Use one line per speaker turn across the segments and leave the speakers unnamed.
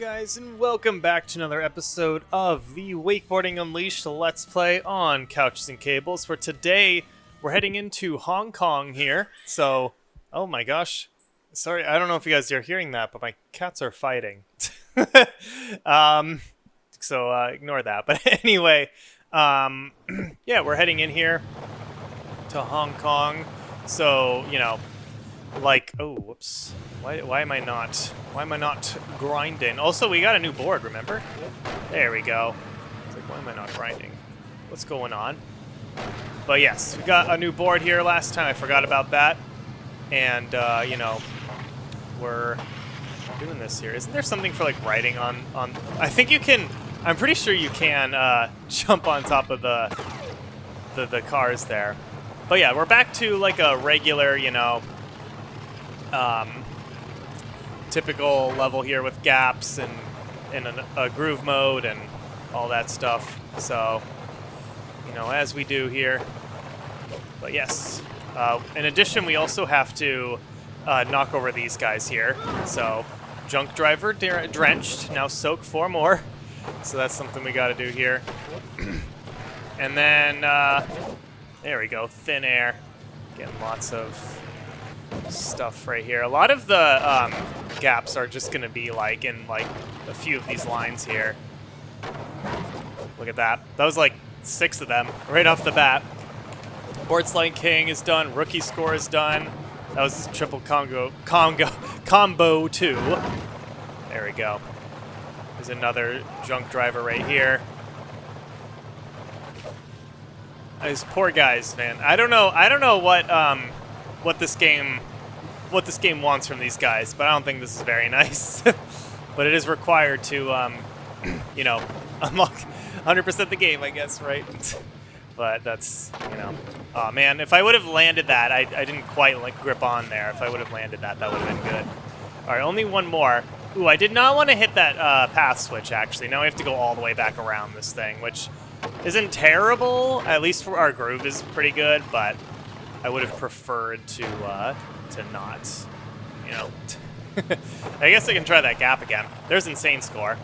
guys, and welcome back to another episode of the Wakeboarding Unleashed Let's Play on Couches and Cables, where today we're heading into Hong Kong here. So, oh my gosh. Sorry, I don't know if you guys are hearing that, but my cats are fighting. Ignore that. But anyway, yeah, we're heading in here to Hong Kong. So, you know, like, oh, whoops. Why am I not grinding? Also, we got a new board, remember? There we go. It's like, why am I not grinding? What's going on? But yes, we got a new board here. Last time I forgot about that. And, you know, we're doing this here. Isn't there something for, like, riding on... I think you can... I'm pretty sure you can, jump on top of the cars there. But yeah, we're back to, like, a regular, you know... typical level here with gaps and in a groove mode and all that stuff. So, you know, as we do here. But yes, in addition, we also have to knock over these guys here. So, junk driver drenched, now soak 4 more. So that's something we got to do here. And then, there we go, thin air. Getting lots of stuff right here. A lot of the gaps are just going to be like in like a few of these lines here. Look at that. That was like 6 of them right off the bat. Board Slide King is done. Rookie score is done. That was triple combo 2. There we go. There's another junk driver right here. These poor guys, man. I don't know what this game wants from these guys, but I don't think this is very nice. But it is required to, you know, unlock 100% the game, I guess, right? But that's, you know, oh man, if I would have landed that, I didn't quite like grip on there. If I would have landed that, that would have been good. All right, only one more. Ooh, I did not want to hit that path switch, actually. Now we have to go all the way back around this thing, which isn't terrible. At least for our groove is pretty good, but I would have preferred to not, you know. I guess I can try that gap again. There's insane score.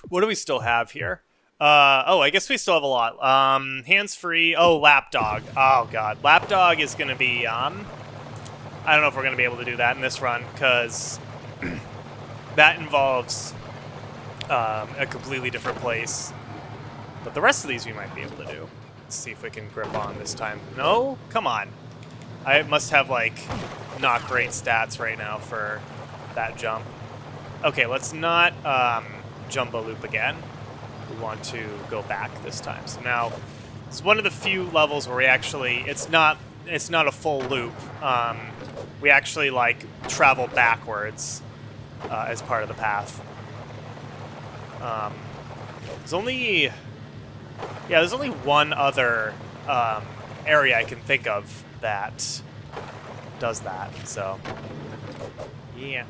What do we still have here? Oh, I guess we still have a lot. Hands-free. Oh, lapdog. Oh, God. Lapdog is going to be, I don't know if we're going to be able to do that in this run, because that involves a completely different place. But the rest of these we might be able to do. Let's see if we can grip on this time. No? Come on. I must have, like, not great stats right now for that jump. Okay, let's not jumbo loop again. We want to go back this time. So now, it's one of the few levels where we actually, it's not a full loop. We actually, like, travel backwards as part of the path. There's only one other area I can think of that does that, so yeah.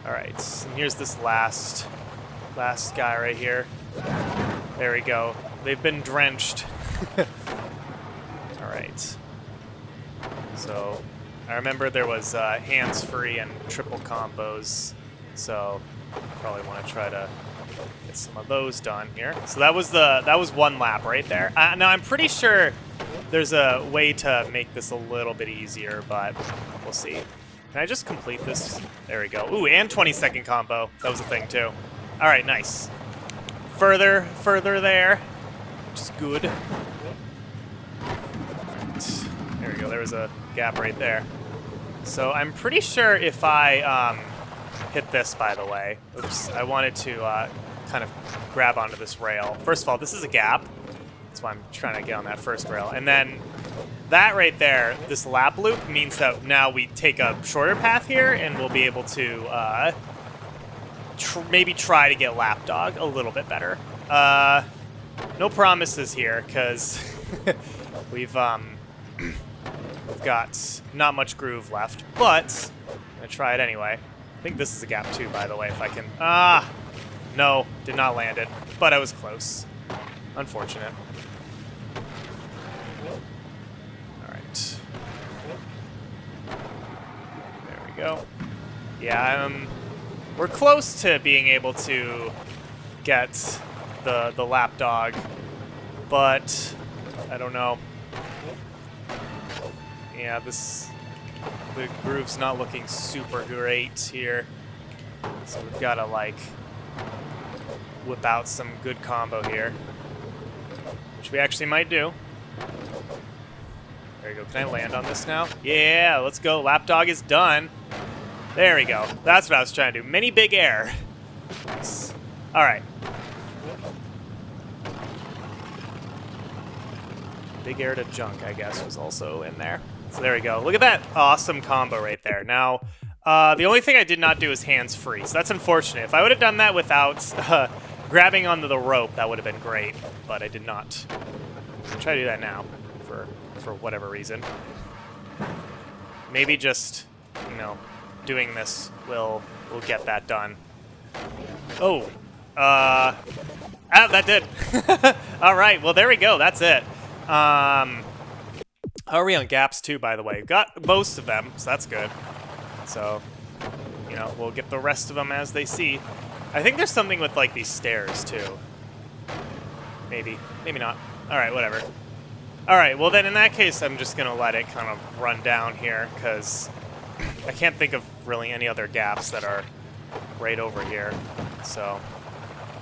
All right, and here's this last guy right here. There we go. They've been drenched. All right. So I remember there was hands-free and triple combos, so probably want to try to get some of those done here. So that was 1 lap right there. Now I'm pretty sure there's a way to make this a little bit easier, but we'll see. Can I just complete this? There we go. Ooh, and 20-second combo. That was a thing too. All right, nice. Further there, which is good. Right. There we go. There was a gap right there. So I'm pretty sure if I hit this, by the way. Oops, I wanted to kind of grab onto this rail. First of all, this is a gap. That's why I'm trying to get on that first rail. And then that right there, this lap loop, means that now we take a shorter path here, and we'll be able to maybe try to get lapdog a little bit better. No promises here, because we've got not much groove left, but I'm going to try it anyway. I think this is a gap too, by the way, if I can... no, did not land it, but I was close. Unfortunate. All right. There we go. Yeah, We're close to being able to get the lapdog, but I don't know. Yeah, the groove's not looking super great here. So we've got to, like, whip out some good combo here, which we actually might do. There you go. Can I land on this now? Yeah, let's go. Lapdog is done. There we go. That's what I was trying to do. Mini big air. Nice. All right. Big air to junk, I guess, was also in there. So there we go. Look at that awesome combo right there. Now, the only thing I did not do is hands-free, so that's unfortunate. If I would have done that without grabbing onto the rope, that would have been great, but I did not. I'll try to do that now for whatever reason. Maybe just, you know, doing this will get that done. Oh, that did. All right, well, there we go. That's it. How are we on gaps too, by the way? We've got most of them, so that's good. So, you know, we'll get the rest of them as they see. I think there's something with, like, these stairs too. Maybe. Maybe not. All right, whatever. All right, well then in that case, I'm just gonna let it kind of run down here, because I can't think of really any other gaps that are right over here. So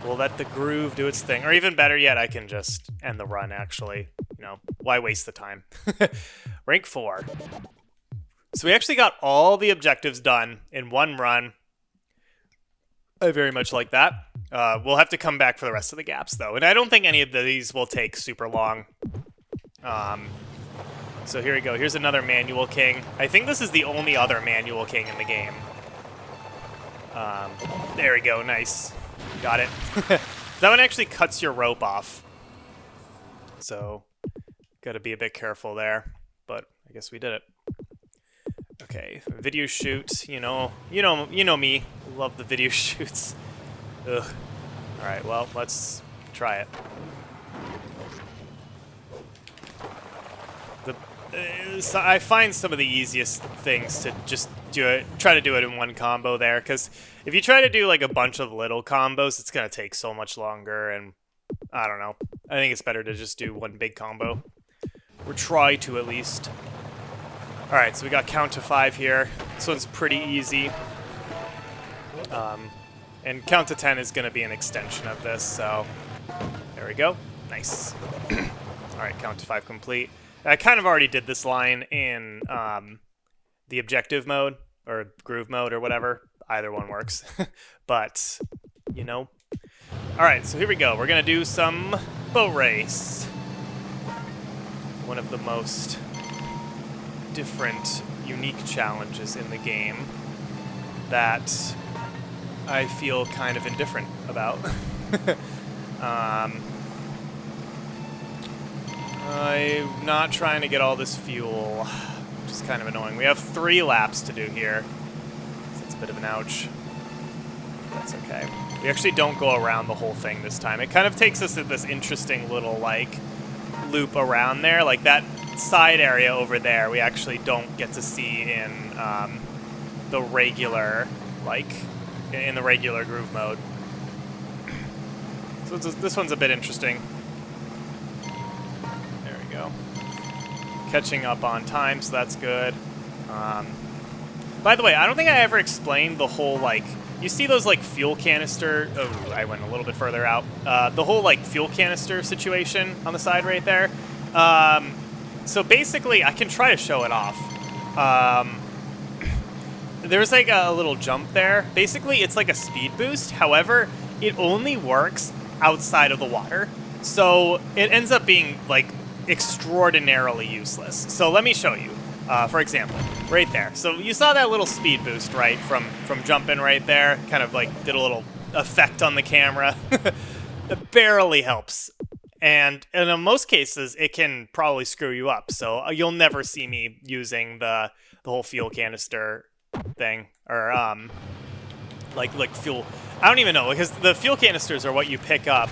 we'll let the groove do its thing. Or even better yet, I can just end the run, actually. You know, why waste the time? Rank 4. So we actually got all the objectives done in one run. I very much like that. We'll have to come back for the rest of the gaps, though. And I don't think any of these will take super long. So here we go. Here's another manual king. I think this is the only other manual king in the game. There we go. Nice. Got it. That one actually cuts your rope off. So, got to be a bit careful there. But I guess we did it. Okay, video shoot. You know me. Love the video shoots. Ugh. All right. Well, let's try it. So I find some of the easiest things to just try to do it in one combo there, because if you try to do like a bunch of little combos, it's gonna take so much longer, and I don't know. I think it's better to just do one big combo, or try to at least. All right, so we got count to 5 here. This one's pretty easy, and count to 10 is gonna be an extension of this. So there we go. Nice. All right, count to 5 complete. I kind of already did this line in the objective mode, or groove mode, or whatever. Either one works. But, you know. Alright, so here we go. We're going to do some boat race. One of the most different, unique challenges in the game that I feel kind of indifferent about. I'm not trying to get all this fuel, which is kind of annoying. We have 3 laps to do here. So it's a bit of an ouch. That's okay. We actually don't go around the whole thing this time. It kind of takes us to this interesting little, like, loop around there. Like, that side area over there, we actually don't get to see in the regular, like, in the regular groove mode. So this one's a bit interesting. Catching up on time, so that's good. By the way, I don't think I ever explained the whole, like, you see those, like, fuel canister... Oh, I went a little bit further out. The whole, like, fuel canister situation on the side right there. So basically, I can try to show it off. There's, like, a little jump there. Basically, it's like a speed boost. However, it only works outside of the water. So it ends up being, like, extraordinarily useless. So let me show you. For example, right there. So you saw that little speed boost, right, from jumping right there. Kind of like did a little effect on the camera. It barely helps. And in most cases, it can probably screw you up. So you'll never see me using the whole fuel canister thing, or like fuel. I don't even know, because the fuel canisters are what you pick up,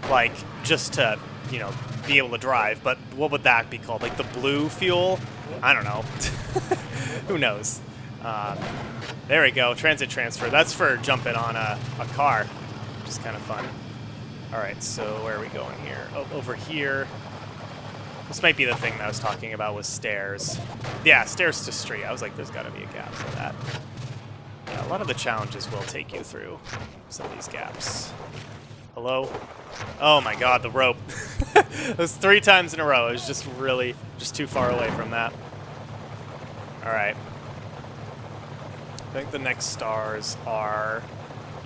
like, just to, you know, be able to drive. But what would that be called? Like the blue fuel? I don't know. Who knows? There we go, transit transfer. That's for jumping on a car, which is kind of fun. All right, so where are we going here? Oh, over here. This might be the thing that I was talking about with stairs. Yeah, stairs to street. I was like, there's got to be a gap for that. Yeah, a lot of the challenges will take you through some of these gaps. Hello? Oh my god, the rope. It was 3 times in a row. It was just really, just too far away from that. Alright. I think the next stars are...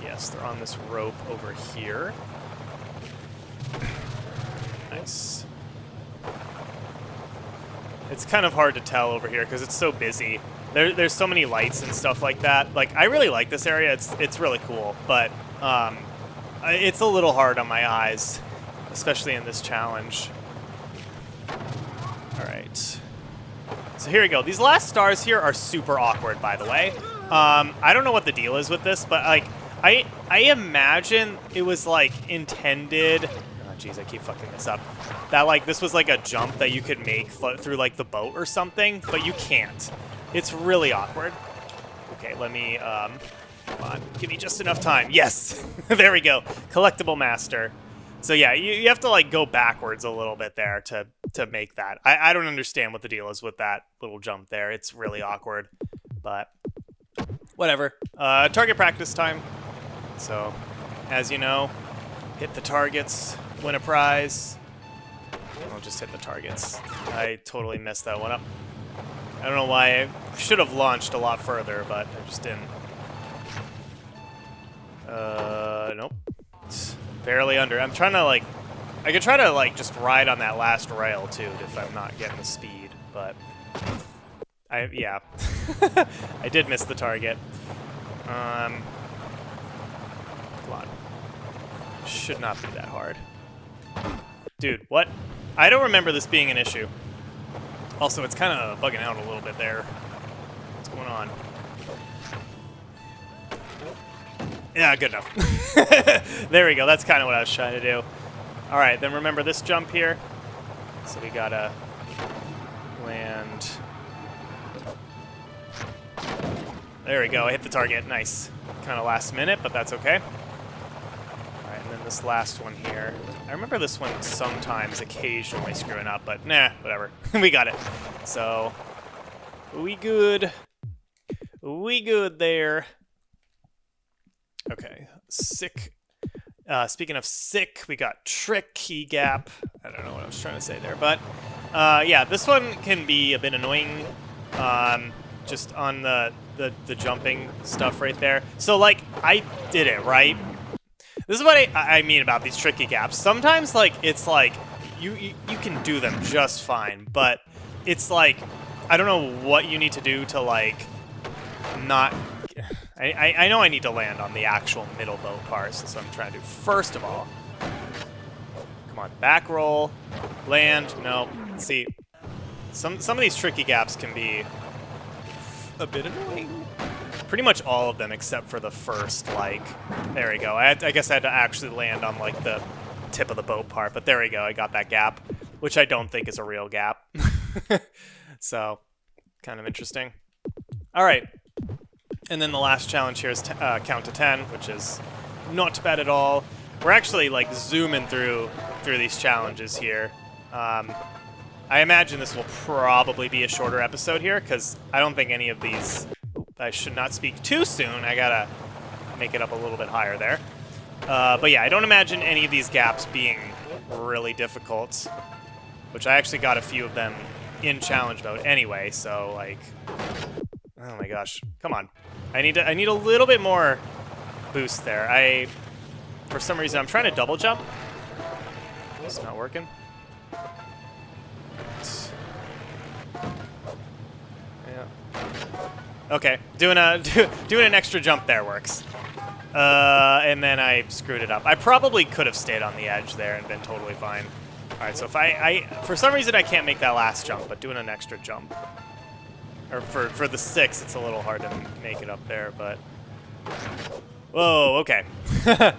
Yes, they're on this rope over here. Nice. It's kind of hard to tell over here because it's so busy. There's so many lights and stuff like that. Like, I really like this area. It's really cool, but it's a little hard on my eyes, especially in this challenge. All right. So here we go. These last stars here are super awkward, by the way. I don't know what the deal is with this, but like, I imagine it was like intended. Oh, jeez, I keep fucking this up. That like this was like a jump that you could make through like the boat or something, but you can't. It's really awkward. Okay, let me. Come on, give me just enough time. Yes, there we go. Collectible master. So yeah, you have to like go backwards a little bit there to make that. I don't understand what the deal is with that little jump there. It's really awkward, but whatever. Target practice time. So, as you know, hit the targets, win a prize. I'll just hit the targets. I totally messed that one up. I don't know why. I should have launched a lot further, but I just didn't. Nope. It's barely under. I'm trying to, like... I could try to, like, just ride on that last rail, too, if I'm not getting the speed, but... yeah. I did miss the target. Come on. Should not be that hard. Dude, what? I don't remember this being an issue. Also, it's kind of bugging out a little bit there. What's going on? Yeah, good enough. There we go. That's kind of what I was trying to do. All right, then remember this jump here. So we gotta land. There we go. I hit the target. Nice. Kind of last minute, but that's okay. All right, and then this last one here. I remember this one sometimes, occasionally screwing up, but nah, whatever. We got it. So, we good. We good there. Okay, sick. Speaking of sick, we got trick, key gap. I don't know what I was trying to say there, but yeah, this one can be a bit annoying. Just on the jumping stuff right there. So like, I did it, right? This is what I mean about these tricky gaps. Sometimes like, it's like, you can do them just fine, but it's like, I don't know what you need to do to like, not... I know I need to land on the actual middle boat part, so that's what I'm trying to do. First of all, come on, back roll, land, no. See, some of these tricky gaps can be a bit annoying. Pretty much all of them except for the first, like, there we go. I guess I had to actually land on, like, the tip of the boat part, but there we go. I got that gap, which I don't think is a real gap. So, kind of interesting. All right. And then the last challenge here is count to 10, which is not bad at all. We're actually, like, zooming through these challenges here. I imagine this will probably be a shorter episode here, because I don't think any of these... I should not speak too soon. I gotta make it up a little bit higher there. But yeah, I don't imagine any of these gaps being really difficult, which I actually got a few of them in challenge mode anyway, so, like... Oh my gosh, come on. I need a little bit more boost there. For some reason, I'm trying to double jump. It's not working. Yeah. Okay, doing an extra jump there works. And then I screwed it up. I probably could have stayed on the edge there and been totally fine. All right, so if I for some reason I can't make that last jump, but doing an extra jump. Or for the 6, it's a little hard to make it up there, but... Whoa, okay. Yeah.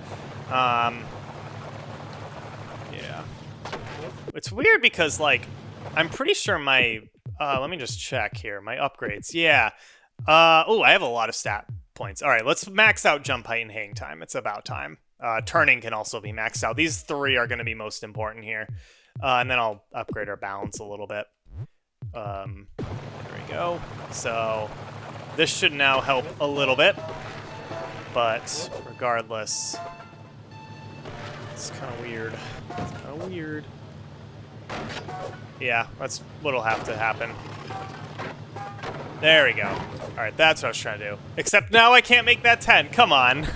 It's weird because, like, I'm pretty sure my... let me just check here. My upgrades. Yeah. Oh, I have a lot of stat points. All right, let's max out jump height and hang time. It's about time. Turning can also be maxed out. These three are going to be most important here. And then I'll upgrade our balance a little bit. There we go. So this should now help a little bit. But regardless, it's kind of weird. It's kind of weird. Yeah, that's what'll have to happen. There we go. All right, that's what I was trying to do. Except now I can't make that 10. Come on.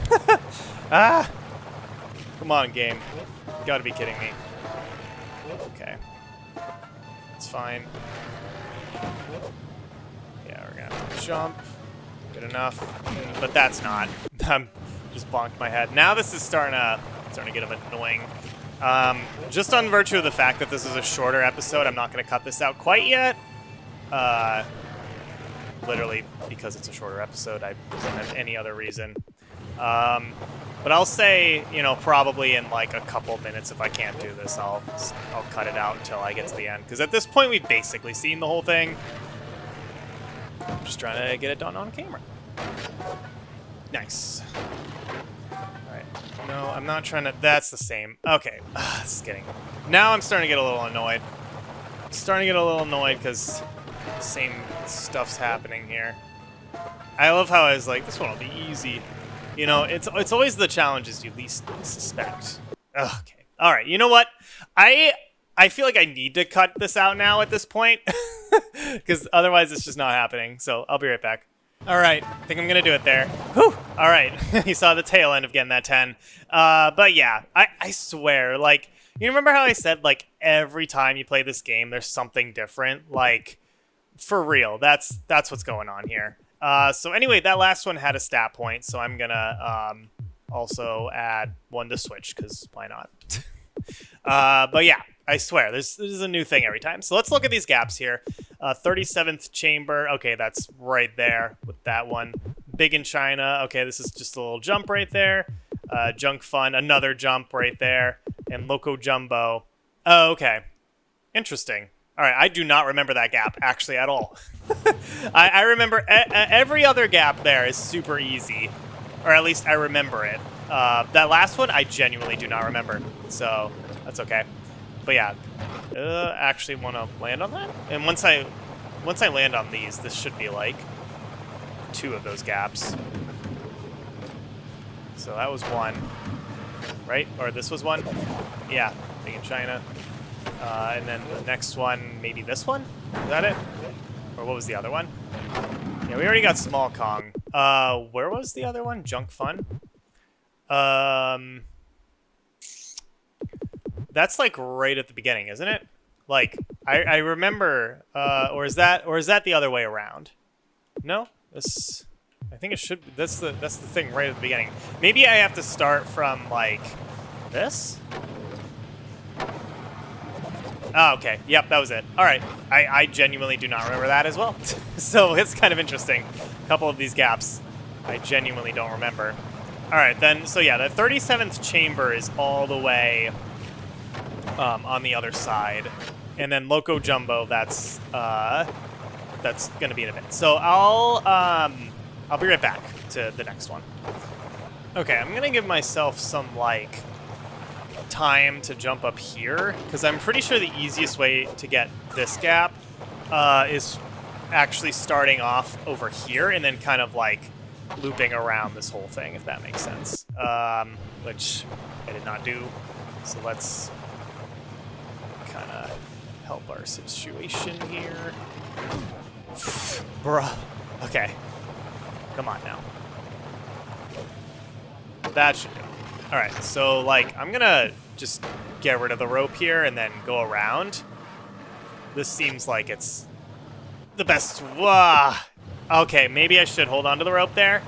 Ah. Come on, game. You gotta be kidding me. Okay. It's fine. Yeah, we're gonna have to jump. Good enough. But that's not. I'm just bonked my head. Now this is starting to get a bit annoying. Just on virtue of the fact that this is a shorter episode, I'm not going to cut this out quite yet. Literally because it's a shorter episode. I don't have any other reason. But I'll say, you know, probably in like a couple minutes, if I can't do this, I'll cut it out until I get to the end. Because at this point, we've basically seen the whole thing. I'm just trying to get it done on camera. Nice. Alright. No, I'm not trying to... That's the same. Okay. This is getting... Now I'm starting to get a little annoyed. I'm starting to get a little annoyed because the same stuff's happening here. I love how I was like, this one will be easy. You know, it's always the challenges you least suspect. Okay. Alright, you know what? I feel like I need to cut this out now at this point. Because otherwise it's just not happening. So I'll be right back. Alright, I think I'm going to do it there. Whew! Alright, you saw the tail end of getting that 10. But yeah, I swear, like, you remember how I said, like, every time you play this game, there's something different? Like, for real, that's what's going on here. So anyway, that last one had a stat point, so I'm going to also add one to switch, because why not? But yeah, I swear, this is a new thing every time. So let's look at these gaps here. 37th chamber. Okay, that's right there with that one. Big in China. Okay, this is just a little jump right there. Junk Fun, another jump right there. And Loco Jumbo. Oh, okay. Interesting. All right, I do not remember that gap, actually, at all. I remember every other gap there is super easy. Or at least I remember it. That last one, I genuinely do not remember. So, that's okay. But yeah, actually want to land on that. And once I land on these, this should be like 2 of those gaps. So that was 1, right? Or this was 1? Yeah, Big in China. And then the next one, maybe this one? Is that it? Or what was the other one? Yeah, we already got Small Kong. Where was the other one? Junk Fun? That's like right at the beginning, isn't it? Like I remember, or is that the other way around? No, I think it should. That's the thing right at the beginning. Maybe I have to start from like this. Oh, okay. Yep, that was it. All right. I genuinely do not remember that as well. So it's kind of interesting. A couple of these gaps I genuinely don't remember. All right, then. So yeah, the 37th chamber is all the way on the other side, and then Loco Jumbo, that's gonna be in a bit. So I'll be right back to the next one. Okay, I'm gonna give myself some like time to jump up here, because I'm pretty sure the easiest way to get this gap is actually starting off over here and then kind of like looping around this whole thing, if that makes sense. Which I did not do. So let's kind of help our situation here. Bruh. Okay. Come on now. That should do it. Alright, so, like, I'm gonna just get rid of the rope here and then go around. This seems like it's the best. Wah! Okay, maybe I should hold on to the rope there.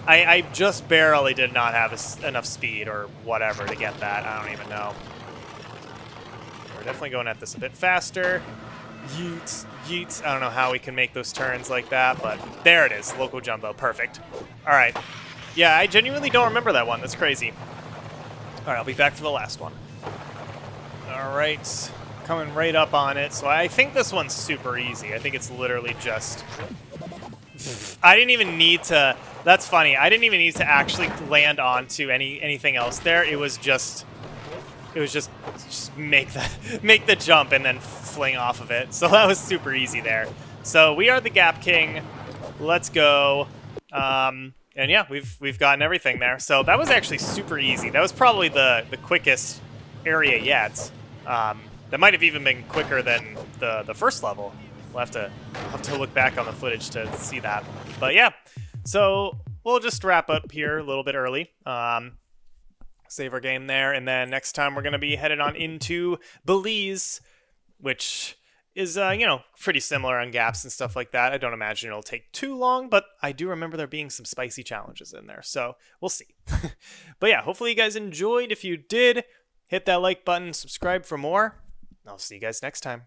I just barely did not have enough speed or whatever to get that. I don't even know. We're definitely going at this a bit faster. Yeets, yeets. I don't know how we can make those turns like that, but there it is. Loco Jumbo. Perfect. All right. Yeah, I genuinely don't remember that one. That's crazy. All right, I'll be back for the last one. All right. Coming right up on it. So I think this one's super easy. I think it's literally just I didn't even need to. That's funny. I didn't even need to actually land onto anything else there. It was just make the jump and then fling off of it. So that was super easy there. So we are the Gap King. Let's go. And yeah, we've gotten everything there. So that was actually super easy. That was probably the quickest area yet. That might have even been quicker than the first level. We'll have to look back on the footage to see that. But yeah, so we'll just wrap up here a little bit early. Save our game there, and then next time we're going to be headed on into Belize, which is, you know, pretty similar on gaps and stuff like that. I don't imagine it'll take too long, but I do remember there being some spicy challenges in there, so we'll see. But yeah, hopefully you guys enjoyed. If you did, hit that like button, subscribe for more. I'll see you guys next time.